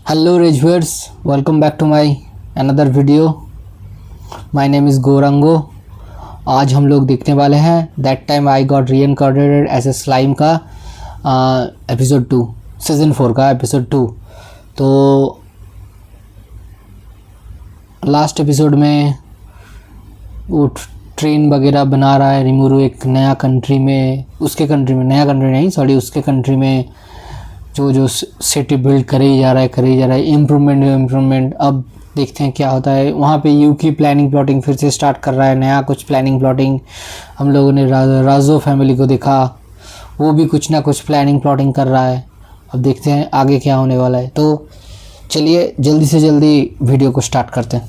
Hello reviewers, welcome back to my another video. My name is Gorango. आज हम लोग देखने वाले हैं that time I got reincarnated as a slime का एपिसोड 2 सीज़न 4 का एपिसोड 2। तो लास्ट एपिसोड में वो ट्रेन वगैरह बना रहा है रिमुरु एक नया कंट्री में, उसके कंट्री में, नया कंट्री नहीं सॉरी उसके कंट्री में जो सिटी बिल्ड करे ही जा रहा है इम्प्रूवमेंट। अब देखते हैं क्या होता है। वहाँ पे यूकी प्लानिंग प्लॉटिंग फिर से स्टार्ट कर रहा है, नया कुछ प्लानिंग प्लॉटिंग। हम लोगों ने राजो फैमिली को देखा, वो भी कुछ ना कुछ प्लानिंग प्लॉटिंग कर रहा है। अब देखते हैं आगे क्या होने वाला है। तो चलिए जल्दी से जल्दी वीडियो को स्टार्ट करते हैं।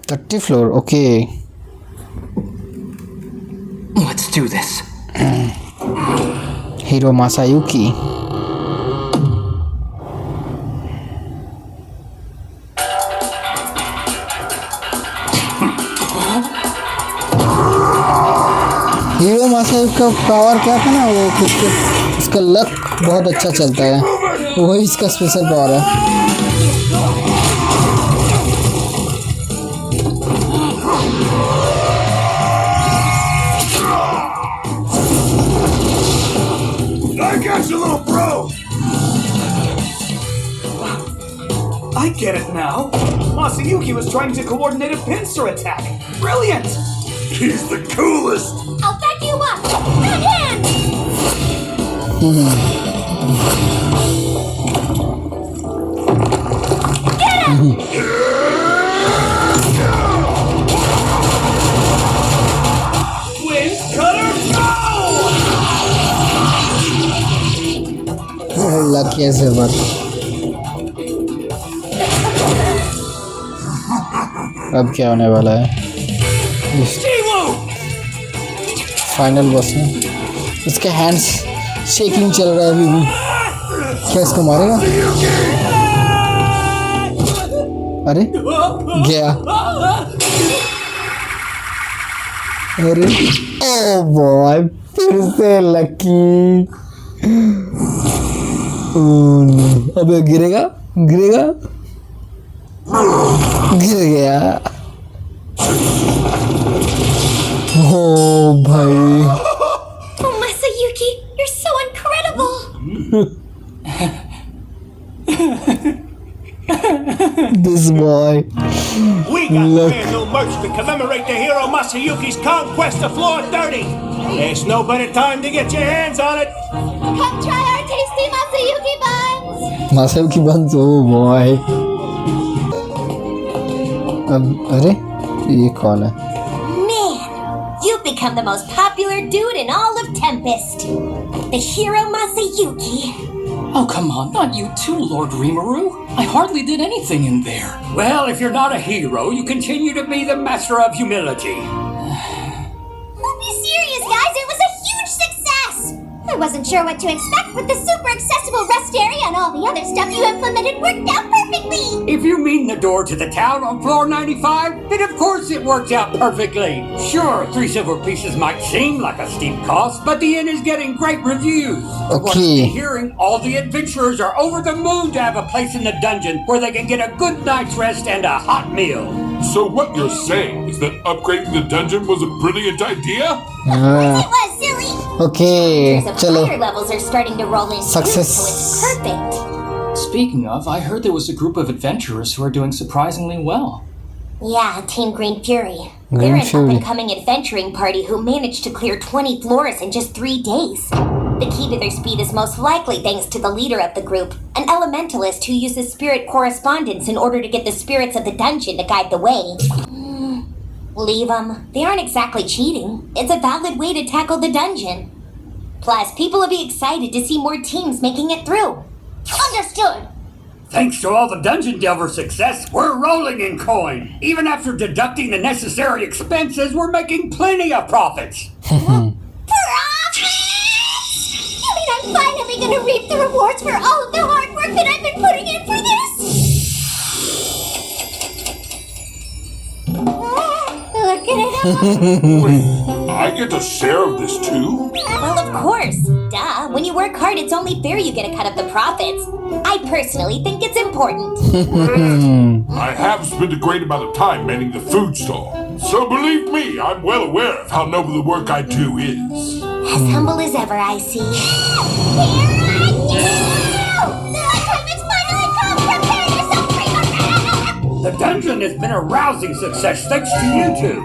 30th floor, okay. Let's do this. Hero Masayuki. Hero Masayuki का पावर क्या था ना, वो उसका लक बहुत अच्छा चलता है, वही इसका स्पेशल पावर है। You little bro! I get it now. Masayuki was trying to coordinate a pincer attack. Brilliant! He's the coolest! I'll back you up! Good hand! Get him! Wind cutter, go! Lucky ऐसे मत। अब क्या होने वाला है? Final boss में इसके hands shaking चल रहा है अभी भी। क्या इसको मारेगा? अरे गया। अरे ओ बॉय फिर से लकी। अबे गिरेगा गिर गया। ओ भाई Oh, Masayuki, you're so incredible! this boy. We got brand new merch to commemorate the hero Masayuki's conquest of floor 30. There's no better time to get your hands on it. Come try our tasty Masayuki buns! Masayuki buns, oh boy. अब अरे ये कौन है? Man, you've become the most popular dude in all of Tempest. The hero Masayuki. Oh, come on, not you too, Lord Rimuru. I hardly did anything in there. Well, if you're not a hero, you continue to be the master of humility. Be serious, guys, it was a huge success! I wasn't sure what to expect, but the super accessible rest area and all the other stuff you implemented worked out perfectly! If you mean the door to the town on floor 95, then of course it worked out perfectly. Sure, 3 silver pieces might seem like a steep cost, but the inn is getting great reviews. What I'm hearing, all the adventurers are over the moon to have a place in the dungeon where they can get a good night's rest and a hot meal. So what you're saying is that upgrading the dungeon was a brilliant idea? Of course it was, silly! Okay, chalo. Higher levels are starting to roll in Success. too, so it's perfect. Speaking of, I heard there was a group of adventurers who are doing surprisingly well. Yeah, Team Green Fury. Green They're an Fury. up-and-coming adventuring party who managed to clear 20 floors in just 3 days. The key to their speed is most likely thanks to the leader of the group, an elementalist who uses spirit correspondence in order to get the spirits of the dungeon to guide the way. Leave them. They aren't exactly cheating. It's a valid way to tackle the dungeon. Plus, people will be excited to see more teams making it through. Understood! Thanks to all the dungeon delver success, we're rolling in coin. Even after deducting the necessary expenses, we're making plenty of profits. Profits! You mean I'm finally gonna reap the rewards for all of the hard work that I've been putting in for this? Look at it all. I get a share of this too? Well, of course. Duh. When you work hard, it's only fair you get a cut of the profits. I personally think it's important. I have spent a great amount of time manning the food stall. So believe me, I'm well aware of how noble the work I do is. As humble as ever, I see. Here I do! The time has finally come! Prepare yourself, Rimuru! The dungeon has been a rousing success thanks to you two.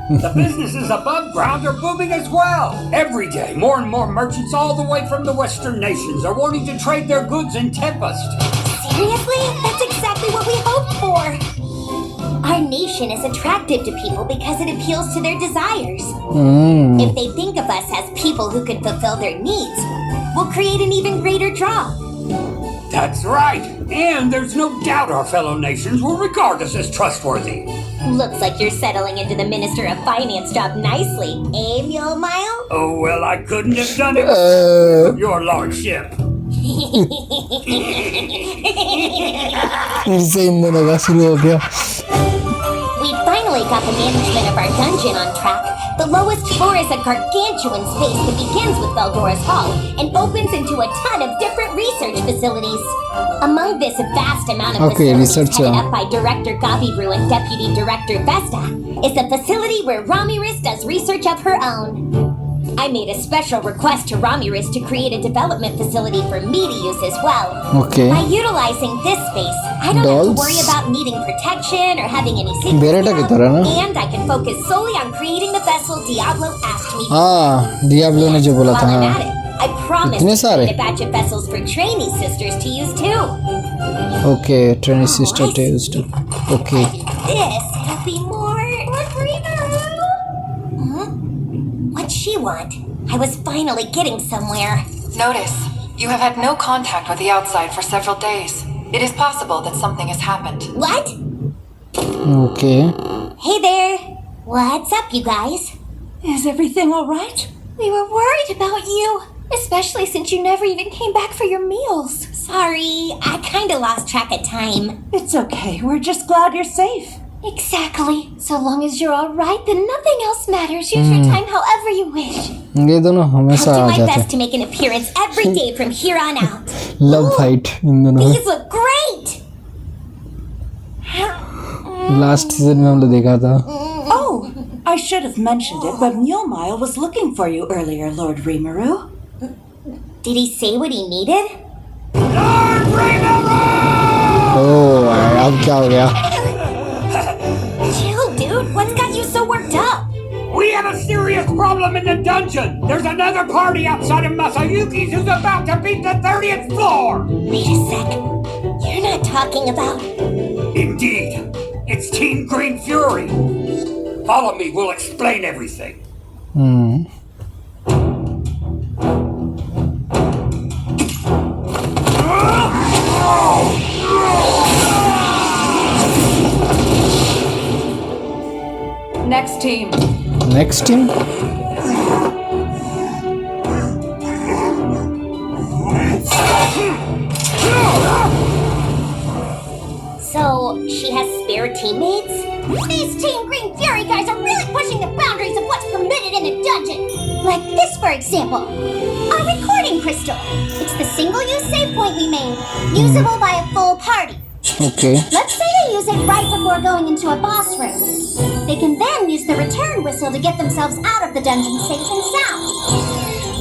The businesses above ground are booming as well. Every day, more and more merchants all the way from the western nations are wanting to trade their goods in Tempest. Seriously? That's exactly what we hoped for! Our nation is attractive to people because it appeals to their desires. If they think of us as people who can fulfill their needs, we'll create an even greater draw. That's right. And there's no doubt our fellow nations will regard us as trustworthy. Looks like you're settling into the Minister of Finance job nicely, eh, Mule Mile? Oh, well, I couldn't have done it with your lordship. फिर से इन दोनों का शुरू हो गया. We finally got the management of our dungeon on track. The lowest floor is a gargantuan space that begins with Belgora's Hall and opens into a ton of different research facilities. Among this vast amount of facilities headed up by Director Gabibru and Deputy Director Vesta is a facility where Ramirez does research of her own. I made a special request to Ramirez to create a development facility for me to use as well. Okay. By utilizing this space, I don't have to worry about needing protection or having any secrets out, and I can focus solely on creating the vessel Diablo asked me to. Diablo ने जो बोला था. While I'm at it, I promise to create a batch of vessels for trainee sisters to use too. Okay, trainee sister to use too. Okay. This will be more. What's she want? I was finally getting somewhere. Notice, you have had no contact with the outside for several days. It is possible that something has happened. What? Okay. Hey there. What's up, you guys? Is everything all right? We were worried about you, especially since you never even came back for your meals. Sorry, I kinda lost track of time. It's okay. We're just glad you're safe. Exactly. So long as you're all right, then nothing else matters. Use your time however you wish. ये दोनों हमेशा आ I'll do my जाते best to make an appearance every day from here on out. Love fight इन दोनों. These look great. Last season में हमने देखा था. Oh, I should have mentioned it, but Mule Mile was looking for you earlier, Lord Rimuru. Did he say what he needed? Lord Rimuru! Oh, अब क्या हो गया? Chill, dude. What's got you so worked up? We have a serious problem in the dungeon. There's another party outside of Masayuki's who's about to beat the 30th floor. Wait a sec. You're not talking about... Indeed. It's Team Green Fury. Follow me. We'll explain everything. Next team. Next team? So, she has spare teammates? These Team Green Fury guys are really pushing the boundaries of what's permitted in a dungeon. Like this, for example. Our recording crystal. It's the single-use save point we made. Usable by a full party. Okay. Let's say they use it right before going into a boss room. They can then use the return whistle to get themselves out of the dungeon safe and sound.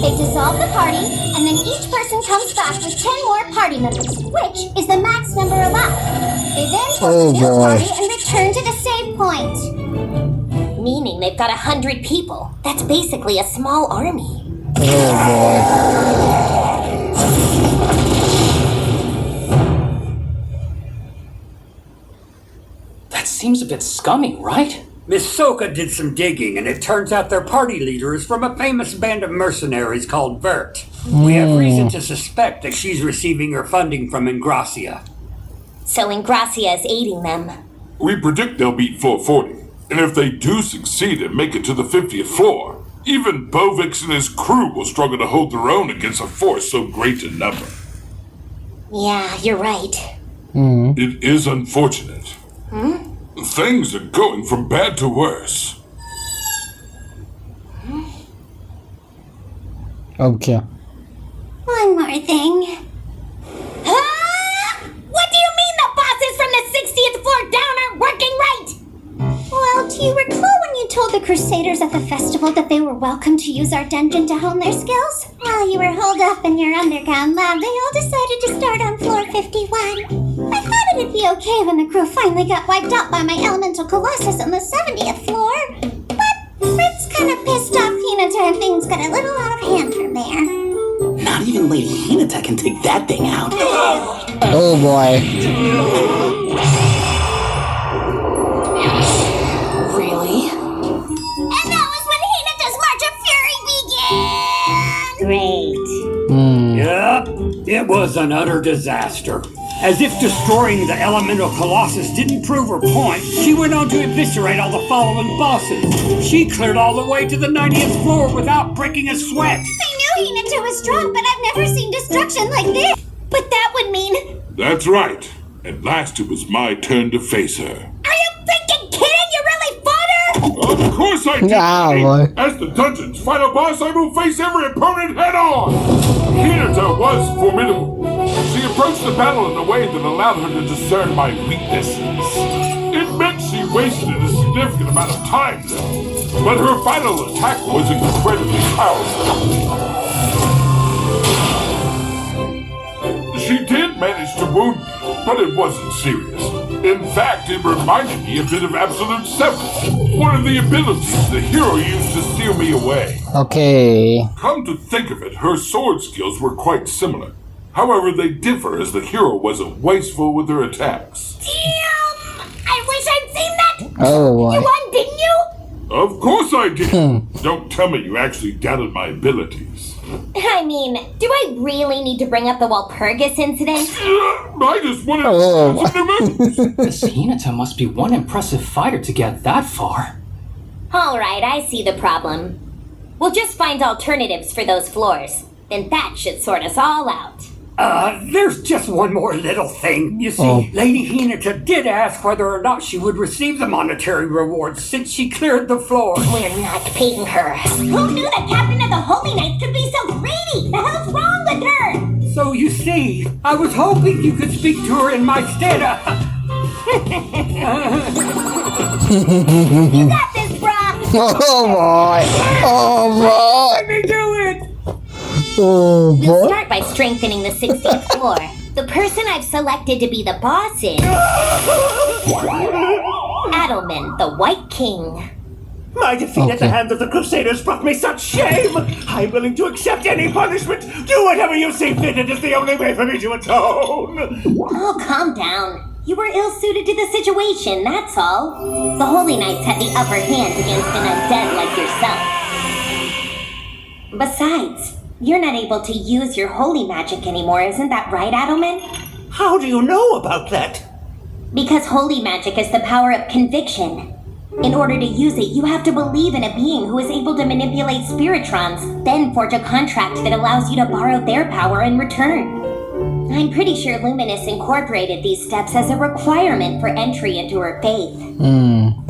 They dissolve the party, and then each person comes back with 10 more party members, which is the max number allowed. They then form a new party and return to the save point. Meaning they've got 100 people. That's basically a small army. Oh boy. That seems a bit scummy, right? Miss Soka did some digging, and it turns out their party leader is from a famous band of mercenaries called Vert. We have reason to suspect that she's receiving her funding from Ingracia. So Ingracia is aiding them. We predict they'll beat floor 40. And if they do succeed and make it to the 50th floor, even Bovix and his crew will struggle to hold their own against a force so great in number. Yeah, you're right. It is unfortunate. Things are going from bad to worse. अब क्या? One more thing. What do you mean the bosses from the 60th floor down aren't working right? Well, do you recall when you told the Crusaders at the festival that they were welcome to use our dungeon to hone their skills? While you were holed up in your underground lab, they all decided to start on floor 51. I thought it'd be okay when the crew finally got wiped out by my elemental colossus on the 70th floor. But Fritz kind of pissed off Hinata and things got a little out of hand from there. Not even Lady Hinata can take that thing out. Oh boy. Really? And that was when Hinata's March of Fury began! Great. Yep, it was an utter disaster. As if destroying the elemental colossus didn't prove her point, she went on to eviscerate all the following bosses. She cleared all the way to the 90th floor without breaking a sweat. I knew Hinata was strong, but I've never seen destruction like this. But that would mean... That's right. At last it was my turn to face her. Are you freaking kidding? You really fought her? Of course I did! Yeah, Kate. boy. As the dungeon's final boss, I will face every opponent head-on! Hinata was formidable. She approached the battle in a way that allowed her to discern my weaknesses. It meant she wasted a significant amount of time, though. But her final attack was incredibly powerful. She did manage to wound me, but it wasn't serious. In fact, it reminded me a bit of Absolute Severance, one of the abilities the hero used to steal me away. Okay. Come to think of it, her sword skills were quite similar. However, they differ as the hero wasn't wasteful with her attacks. Damn! I wish I'd seen that! Oh boy. You won, didn't you? Of course I did! Don't tell me you actually doubted my abilities. I mean, do I really need to bring up the Walpurgis incident? I just wanted Oh. some new moves. This Hinata must be one impressive fighter to get that far. Alright, I see the problem. We'll just find alternatives for those floors. Then that should sort us all out. There's just one more little thing. You see, Lady Hinata did ask whether or not she would receive the monetary rewards since she cleared the floor. We're not paying her. Who knew the captain of the Holy Knights could be so greedy? The hell's wrong with her? So you see, I was hoping you could speak to her in my stead. You got this, brah! Oh boy. Oh boy. Let me do it! Oh We'll boy. start by strengthening the 16th floor. The person I've selected to be the boss is... Adelman, the White King. My defeat at the hands of the Crusaders brought me such shame! I'm willing to accept any punishment! Do whatever you see fit, it is the only way for me to atone! Oh, calm down. You were ill-suited to the situation, that's all. The Holy Knights had the upper hand against an undead like yourself. Besides, you're not able to use your holy magic anymore, isn't that right, Adelman? How do you know about that? Because holy magic is the power of conviction. In order to use it, you have to believe in a being who is able to manipulate spiritrons, then forge a contract that allows you to borrow their power in return. I'm pretty sure Luminous incorporated these steps as a requirement for entry into her faith.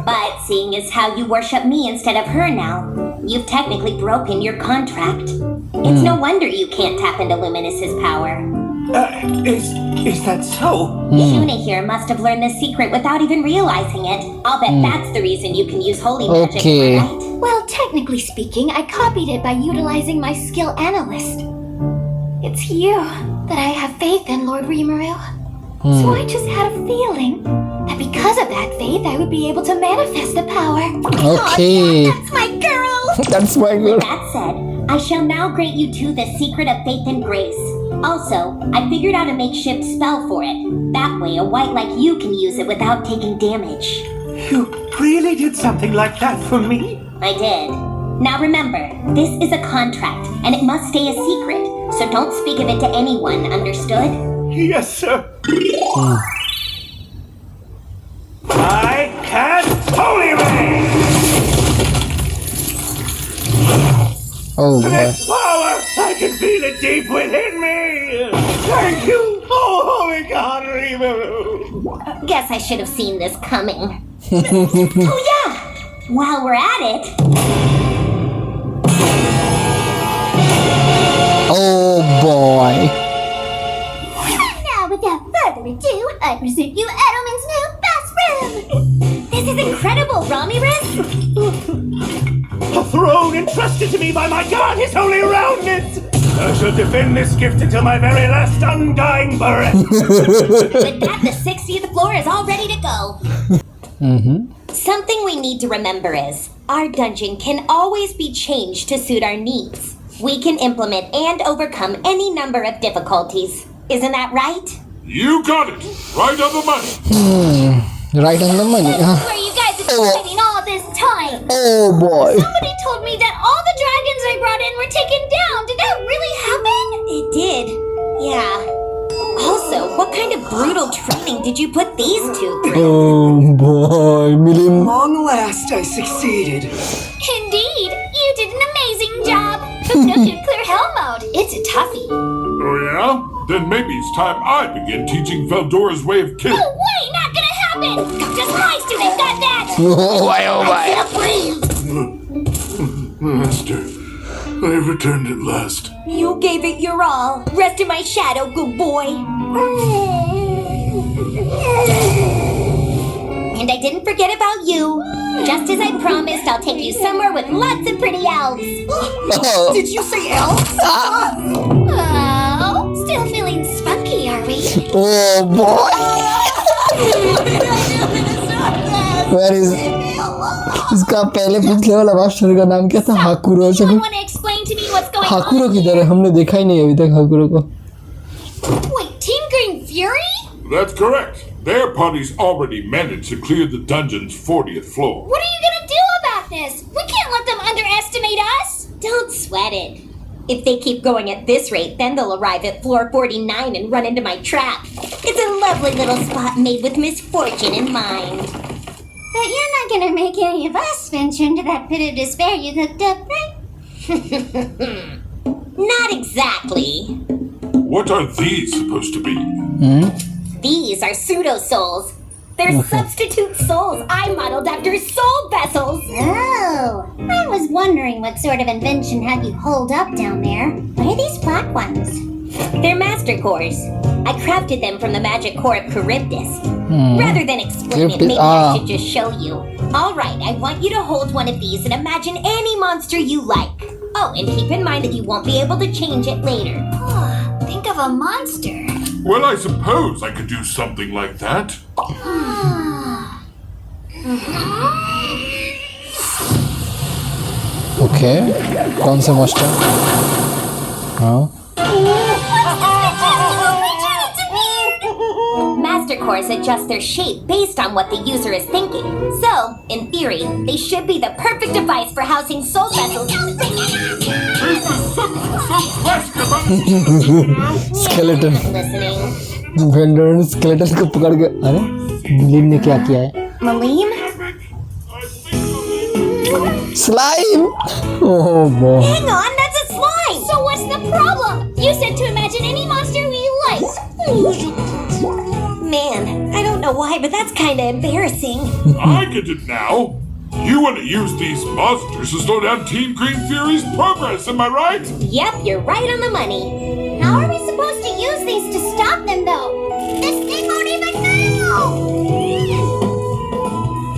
But seeing as how you worship me instead of her now, you've technically broken your contract. It's no wonder you can't tap into Luminous's power. Is that so? Shuna here must have learned this secret without even realizing it. I'll bet that's the reason you can use holy magic, Okay. right? Well, technically speaking, I copied it by utilizing my skill analyst. It's you that I have faith in, Lord Rimuru. So I just had a feeling that because of that faith, I would be able to manifest the power. Okay. Oh, that's my girl! That's my girl. That said, I shall now grant you two the secret of faith and grace. Also, I figured out a makeshift spell for it. That way, a wight like you can use it without taking damage. You really did something like that for me? I did. Now remember, this is a contract, and it must stay a secret, so don't speak of it to anyone, understood? Yes, sir. I cast Holy Ray! Oh boy. This power! I can feel it deep within me! Thank you, oh holy god, Rimuru! Guess I should have seen this coming. Oh yeah! While we're at it... Oh boy. Now, without further ado, I present you Edelman's new bathroom. This is incredible, Ramirez. A throne entrusted to me by my god, his holy roundness! I shall defend this gift until my very last undying breath. With that, the 60th floor is all ready to go. Something we need to remember is, our dungeon can always be changed to suit our needs. We can implement and overcome any number of difficulties. Isn't that right? You got it! Right on the money! Right on the money. Where you guys have been spending all this time? Oh boy. Somebody told me that all the dragons I brought in were taken down. Did that really happen? It did. Yeah. Also, what kind of brutal training did you put these two through? Oh boy. Milim. Long last, I succeeded. Indeed, you did an amazing job. But no good clear hell mode. It's a toughie. Oh yeah? Then maybe it's time I begin teaching Feldora's way of killing. No way, not gonna happen. Just my student got that. Oh boy, oh boy. Master, I have returned at last. You gave it your all. Rest in my shadow, good boy. And I didn't forget about you. Just as I promised, I'll take you somewhere with lots of pretty elves. Oh. Did you say elves? Oh, still feeling spunky, are we? Oh boy. Where is इसका पहले पिछले वाला master का नाम क्या था? हाकुरो. Someone explain to me what's going on? हाकुरो किधर है? हमने देखा ही नहीं अभी तक हाकुरो को. Wait, Team Green Fury? That's correct. Their party's already managed to clear the dungeon's 40th floor. What are you gonna do about this? We can't let them underestimate us. Don't sweat it. If they keep going at this rate, then they'll arrive at floor 49 and run into my trap. It's a lovely little spot made with misfortune in mind. But you're not gonna make any of us venture into that pit of despair you cooked up, right? Not exactly. What are these supposed to be? These are pseudo-souls. They're substitute souls I modeled after soul vessels. Oh, I was wondering what sort of invention had you holed up down there. What are these black ones? They're master cores. I crafted them from the magic core of Charybdis. Rather than explain it, maybe I should just show you. Alright, I want you to hold one of these and imagine any monster you like. Oh, and keep in mind that you won't be able to change it later. Think of a monster. Well, I suppose I could do something like that. Okay. कौन सा master? हाँ. Master cores adjust their shape based on what the user is thinking. So, in theory, they should be the perfect device for housing soul vessels. This is so classic about Skeleton. Listening. Vendor ने skeleton को पकड़ के अरे मिलिम ने क्या किया है? Malim? Slime. Oh boy. Hang on, that's a slime! So what's the problem? You said to imagine any monster we like. Man, I don't know why, but that's kinda embarrassing. I get it now. You want to use these monsters to slow down Team Green Fury's progress, am I right? Yep, you're right on the money. How are we supposed to use these to stop them, though? This thing won't even know!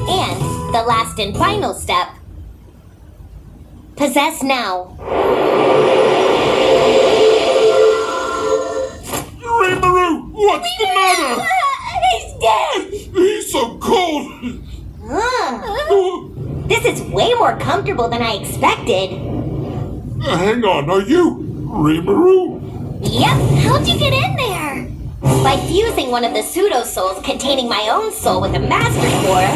And the last and final step. Possess now. Rimuru, what's the matter? He's dead! He's so cold. This is way more comfortable than I expected. Hang on, are you Rimuru? Yep, how'd you get in there? By fusing one of the pseudo-souls containing my own soul with a master core,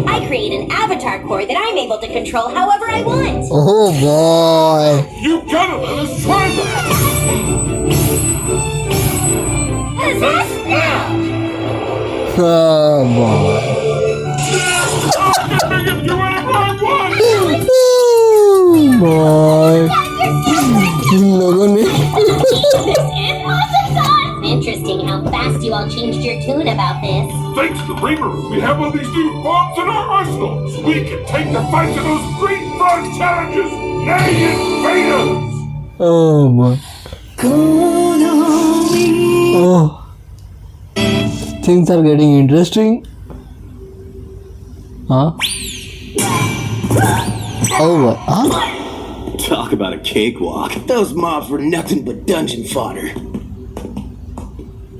I create an avatar core that I'm able to control however I want. Oh boy. You gotta let us try that. Possess now! Oh boy. Make him do whatever I want. Oh boy. इन लोगों ने Interesting how fast you all changed your tune about this. Thanks to Rimuru, we have all these new bombs in our arsenal. We can take the fight to those green frog challenges. Nay, invaders! Oh boy. Oh. Things are getting interesting. Huh? Oh boy. Huh? Talk about a cakewalk. Those mobs were nothing but dungeon fodder.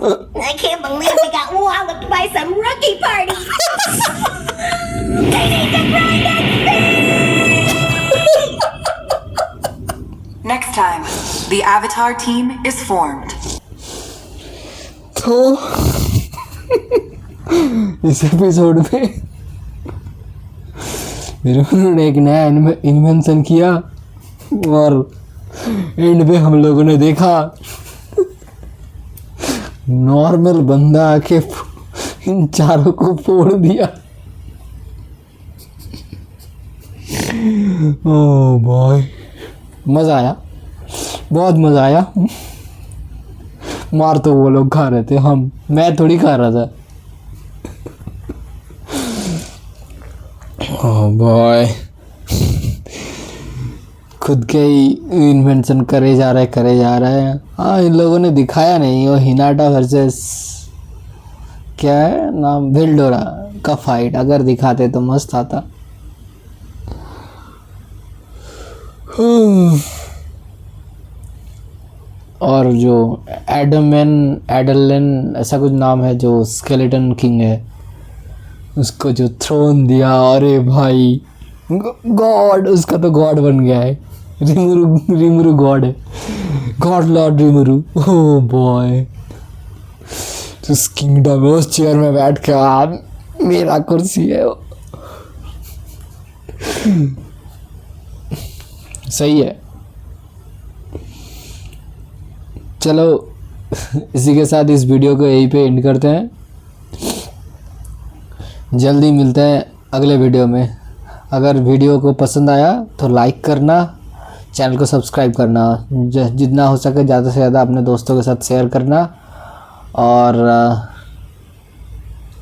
I can't believe we got walloped by some rookie party. They need to grind us. Next time, the Avatar team is formed. तो इस episode में रिमुरु ने एक नया invention किया और and पे हम लोगों ने देखा नॉर्मल बंदा आके इन चारों को फोड़ दिया। ओह बॉय, मज़ा आया, बहुत मज़ा आया। मार तो वो लोग खा रहे थे, मैं थोड़ी खा रहा था। ओह बॉय, खुद के ही इन्वेंशन करे जा रहे हैं। हाँ, इन लोगों ने दिखाया नहीं वो हिनाटा वर्सेस क्या है नाम, वेल्डोरा का फाइट। अगर दिखाते तो मस्त आता। और जो एडलन ऐसा कुछ नाम है, जो स्केलेटन किंग है, उसको जो थ्रोन दिया, अरे भाई गॉड, उसका तो गॉड बन गया है। रिमुरु गॉड है, गॉड लॉर्ड रिमुरु। ओह बॉय, उस किंगडम में उस चेयर में बैठ के मेरा कुर्सी है वो। सही है। चलो इसी के साथ इस वीडियो को यहीं पे एंड करते हैं। जल्दी मिलते हैं अगले वीडियो में। अगर वीडियो को पसंद आया तो लाइक करना, चैनल को सब्सक्राइब करना, जितना हो सके ज़्यादा से ज़्यादा अपने दोस्तों के साथ शेयर करना,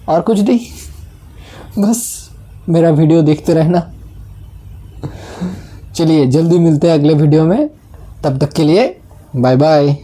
और कुछ नहीं, बस मेरा वीडियो देखते रहना। चलिए जल्दी मिलते हैं अगले वीडियो में, तब तक के लिए बाय बाय।